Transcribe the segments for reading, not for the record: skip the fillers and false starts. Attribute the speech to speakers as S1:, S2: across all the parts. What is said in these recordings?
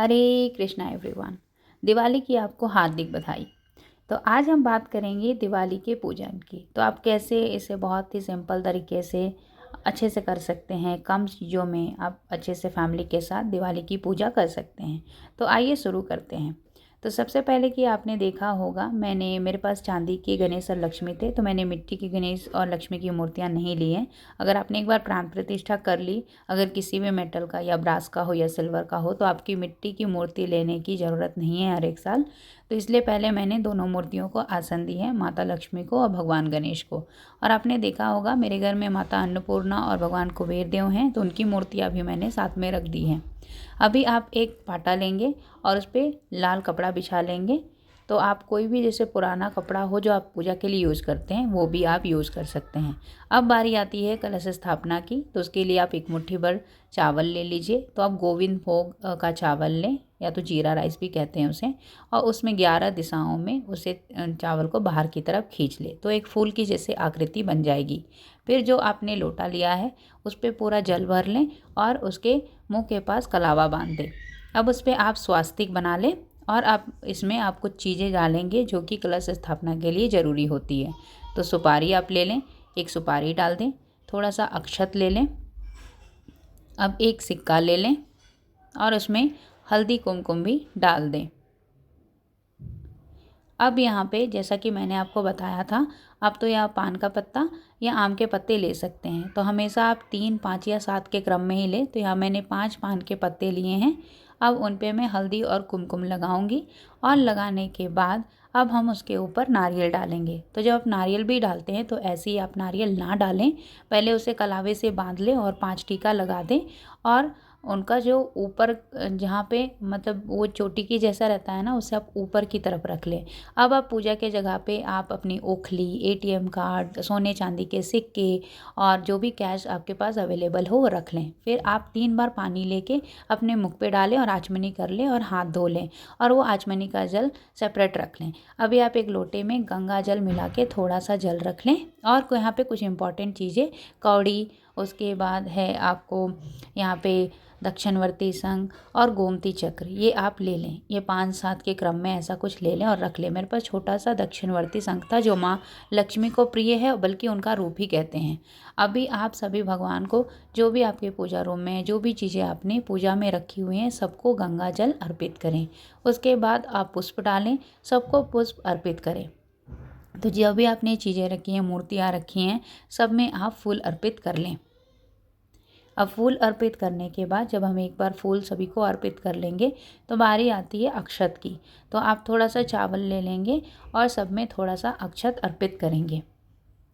S1: हरे Krishna everyone. Diwali की आपको हार्दिक बधाई। तो आज हम बात करेंगे दिवाली के पूजन की। तो आप कैसे इसे बहुत ही सिंपल तरीके से अच्छे से कर सकते हैं, कम चीज़ों में आप अच्छे से फैमिली के साथ दिवाली की पूजा कर सकते हैं। तो आइए शुरू करते हैं। तो सबसे पहले कि आपने देखा होगा, मेरे पास चांदी के गणेश और लक्ष्मी थे, तो मैंने मिट्टी के गणेश और लक्ष्मी की मूर्तियाँ नहीं ली हैं। अगर आपने एक बार प्राण प्रतिष्ठा कर ली, अगर किसी भी मेटल का या ब्रास का हो या सिल्वर का हो, तो आपकी मिट्टी की मूर्ति लेने की ज़रूरत नहीं है हर एक साल। तो इसलिए पहले मैंने दोनों मूर्तियों को आसन दी है, माता लक्ष्मी को और भगवान गणेश को। और आपने देखा होगा मेरे घर में माता अन्नपूर्णा और भगवान कुबेर देव हैं, तो उनकी मूर्तियाँ भी मैंने साथ में रख दी हैं। अभी आप एक पाटा लेंगे और उस पर लाल कपड़ा बिछा लेंगे। तो आप कोई भी जैसे पुराना कपड़ा हो जो आप पूजा के लिए यूज़ करते हैं, वो भी आप यूज़ कर सकते हैं। अब बारी आती है कलश स्थापना की। तो उसके लिए आप एक मुट्ठी भर चावल ले लीजिए। तो आप गोविंद भोग का चावल लें, या तो जीरा राइस भी कहते हैं उसे, और उसमें 11 दिशाओं में उसे चावल को बाहर की तरफ खींच ले, तो एक फूल की जैसे आकृति बन जाएगी। फिर जो आपने लोटा लिया है उस पर पूरा जल भर लें और उसके मुंह के पास कलावा बांध दें। अब उस पर आप स्वास्तिक बना लें और आप इसमें आप कुछ चीज़ें डालेंगे जो कि कलश स्थापना के लिए ज़रूरी होती है। तो सुपारी आप ले लें, एक सुपारी डाल दें, थोड़ा सा अक्षत ले लें, अब एक सिक्का ले लें और उसमें हल्दी कुमकुम भी डाल दें। अब यहाँ पे जैसा कि मैंने आपको बताया था, आप तो या पान का पत्ता या आम के पत्ते ले सकते हैं। तो हमेशा आप 3, 5 या 7 के क्रम में ही लें। तो यहाँ मैंने 5 पान के पत्ते लिए हैं। अब उन पे मैं हल्दी और कुमकुम लगाऊंगी और लगाने के बाद अब हम उसके ऊपर नारियल डालेंगे। तो जब आप नारियल भी डालते हैं तो ऐसे ही आप नारियल ना डालें, पहले उसे कलावे से बांध लें और 5 टीका लगा दें। और उनका जो ऊपर जहाँ पे मतलब वो चोटी की जैसा रहता है ना, उसे आप ऊपर की तरफ रख लें। अब आप पूजा के जगह पे आप अपनी ओखली, एटीएम कार्ड, सोने चांदी के सिक्के और जो भी कैश आपके पास अवेलेबल हो वो रख लें। फिर आप 3 बार पानी लेके अपने मुख पे डालें और आचमनी कर लें और हाथ धो लें, और वो आचमनी का जल सेपरेट रख लें। अभी आप एक लोटे में गंगा जल मिला के थोड़ा सा जल रख लें। और यहाँ पे कुछ इंपॉर्टेंट चीज़ें, कौड़ी, उसके बाद है आपको यहाँ पे दक्षिणवर्ती संघ और गोमती चक्र, ये आप ले लें। ये 5-7 के क्रम में ऐसा कुछ ले लें और रख लें। मेरे पास छोटा सा दक्षिणवर्ती संघ था जो माँ लक्ष्मी को प्रिय है, बल्कि उनका रूप ही कहते हैं। अभी आप सभी भगवान को, जो भी आपके पूजा रूम में जो भी चीज़ें आपने पूजा में रखी हुई हैं, सबको गंगा जल अर्पित करें। उसके बाद आप पुष्प डालें, सबको पुष्प अर्पित करें। तो जो भी आपने चीज़ें रखी हैं, मूर्तियाँ रखी हैं, सब में आप फूल अर्पित कर लें। अब फूल अर्पित करने के बाद जब हम एक बार फूल सभी को अर्पित कर लेंगे, तो बारी आती है अक्षत की। तो आप थोड़ा सा चावल ले लेंगे और सब में थोड़ा सा अक्षत अर्पित करेंगे।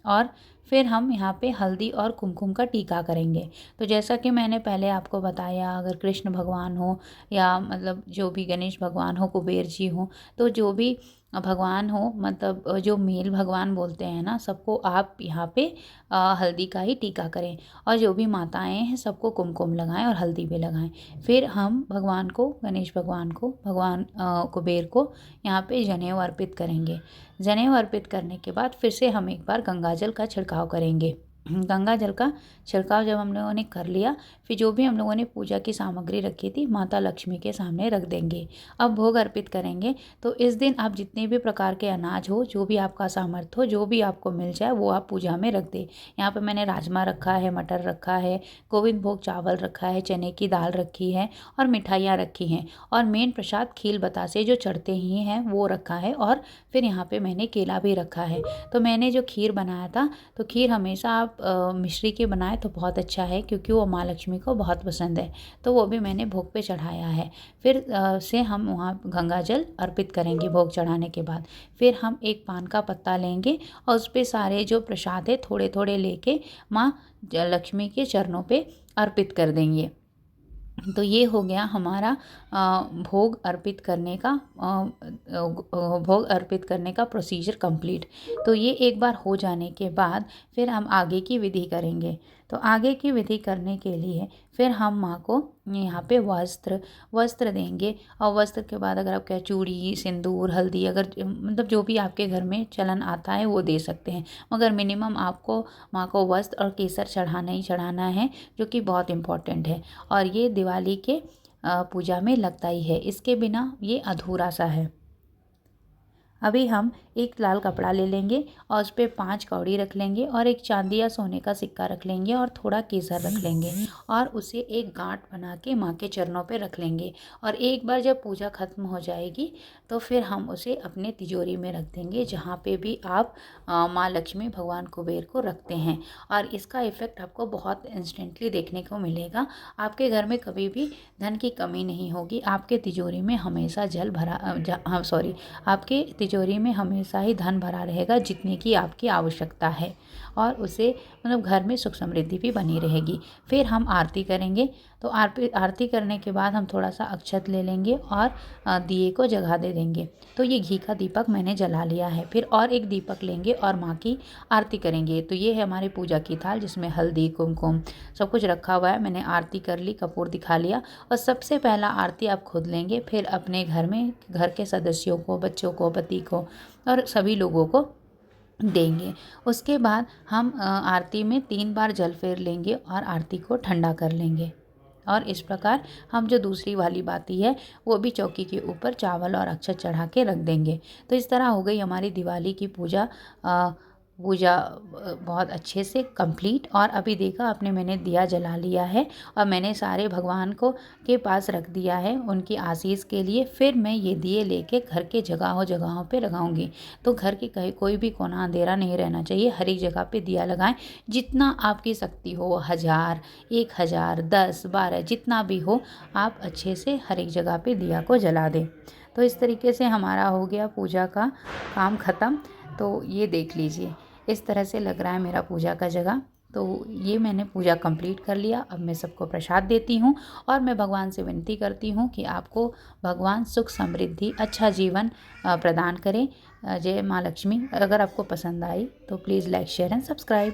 S1: और फिर हम यहाँ पे हल्दी और कुमकुम का टीका करेंगे। तो जैसा कि मैंने पहले आपको बताया, अगर कृष्ण भगवान हो या मतलब जो भी गणेश भगवान हो, कुबेर जी हो, तो जो भी भगवान हो, मतलब जो मेल भगवान बोलते हैं ना, सबको आप यहाँ पे हल्दी का ही टीका करें। और जो भी माताएं हैं सबको कुमकुम लगाएं और हल्दी भी लगाएं। फिर हम भगवान को, गणेश भगवान को, भगवान कुबेर को यहाँ पे जनेऊ अर्पित करेंगे। जनेऊ अर्पित करने के बाद फिर से हम एक बार गंगा जल का छिड़काव करेंगे। गंगा जल का छिड़काव जब हम लोगों ने कर लिया, फिर जो भी हम लोगों ने पूजा की सामग्री रखी थी माता लक्ष्मी के सामने रख देंगे। अब भोग अर्पित करेंगे। तो इस दिन आप जितने भी प्रकार के अनाज हो, जो भी आपका सामर्थ्य हो, जो भी आपको मिल जाए वो आप पूजा में रख दें। यहाँ पे मैंने राजमा रखा है, मटर रखा है, गोविंद भोग चावल रखा है, चने की दाल रखी है और मिठाइयाँ रखी हैं। और मेन प्रसाद खील बतासे जो चढ़ते ही हैं वो रखा है। और फिर यहाँ पे मैंने केला भी रखा है। तो मैंने जो खीर बनाया था, तो खीर हमेशा आप मिश्री की बनाए तो बहुत अच्छा है, क्योंकि वो माँ लक्ष्मी को बहुत पसंद है। तो वो भी मैंने भोग पे चढ़ाया है। फिर से हम वहाँ गंगा जल अर्पित करेंगे भोग चढ़ाने के बाद। फिर हम एक पान का पत्ता लेंगे और उस पर सारे जो प्रसाद है थोड़े थोड़े लेके माँ लक्ष्मी के चरणों पे अर्पित कर देंगे। तो ये हो गया हमारा भोग अर्पित करने का प्रोसीजर कंप्लीट। तो ये एक बार हो जाने के बाद फिर हम आगे की विधि करेंगे। तो आगे की विधि करने के लिए फिर हम माँ को यहाँ पे वस्त्र देंगे। और वस्त्र के बाद अगर आपके चूड़ी, सिंदूर, हल्दी, अगर मतलब जो भी आपके घर में चलन आता है वो दे सकते हैं। मगर मिनिमम आपको माँ को वस्त्र और केसर चढ़ाना ही चढ़ाना है, जो कि बहुत इम्पॉर्टेंट है। और ये दिवाली के पूजा में लगता ही है, इसके बिना ये अधूरा सा है। अभी हम एक लाल कपड़ा ले लेंगे और उस पर 5 कौड़ी रख लेंगे और एक चांदी या सोने का सिक्का रख लेंगे और थोड़ा केसर रख लेंगे और उसे एक गांठ बना के माँ के चरणों पे रख लेंगे। और एक बार जब पूजा खत्म हो जाएगी तो फिर हम उसे अपने तिजोरी में रख देंगे, जहाँ पे भी आप माँ लक्ष्मी भगवान कुबेर को रखते हैं। और इसका इफ़ेक्ट आपको बहुत इंस्टेंटली देखने को मिलेगा। आपके घर में कभी भी धन की कमी नहीं होगी। आपके तिजोरी में हमेशा जल भरा आपके तिजोरी में हमेशा ही धन भरा रहेगा, जितने की आपकी आवश्यकता है, और उसे मतलब घर में सुख समृद्धि भी बनी रहेगी। फिर हम आरती करेंगे। तो आरती करने के बाद हम थोड़ा सा अक्षत ले लेंगे और दिए को जगा दे देंगे। तो ये घी का दीपक मैंने जला लिया है। फिर और एक दीपक लेंगे और माँ की आरती करेंगे। तो ये है हमारी पूजा की थाल, जिसमें हल्दी कुमकुम सब कुछ रखा हुआ है। मैंने आरती कर ली, कपूर दिखा लिया। और सबसे पहला आरती आप खुद लेंगे, फिर अपने घर में घर के सदस्यों को, बच्चों को, पति को और सभी लोगों को देंगे। उसके बाद हम आरती में 3 बार जल फेर लेंगे और आरती को ठंडा कर लेंगे। और इस प्रकार हम जो दूसरी वाली बाती है वो भी चौकी के ऊपर चावल और अक्षत चढ़ा के रख देंगे। तो इस तरह हो गई हमारी दिवाली की पूजा बहुत अच्छे से कंप्लीट। और अभी देखा आपने, मैंने दिया जला लिया है और मैंने सारे भगवान को के पास रख दिया है उनकी आशीष के लिए। फिर मैं ये दिए लेके घर के जगहों पे लगाऊंगी। तो घर के कहीं कोई भी कोना अंधेरा नहीं रहना चाहिए, हर एक जगह पे दिया लगाएं। जितना आपकी शक्ति हो, 1000, 1000, 10, 12 जितना भी हो, आप अच्छे से हर एक जगह पे दिया को जला दें। तो इस तरीके से हमारा हो गया पूजा का काम ख़त्म। तो ये देख लीजिए, इस तरह से लग रहा है मेरा पूजा का जगह। तो ये मैंने पूजा कंप्लीट कर लिया। अब मैं सबको प्रसाद देती हूँ और मैं भगवान से विनती करती हूँ कि आपको भगवान सुख समृद्धि अच्छा जीवन प्रदान करें। जय माँ लक्ष्मी। अगर आपको पसंद आई तो please like share and subscribe.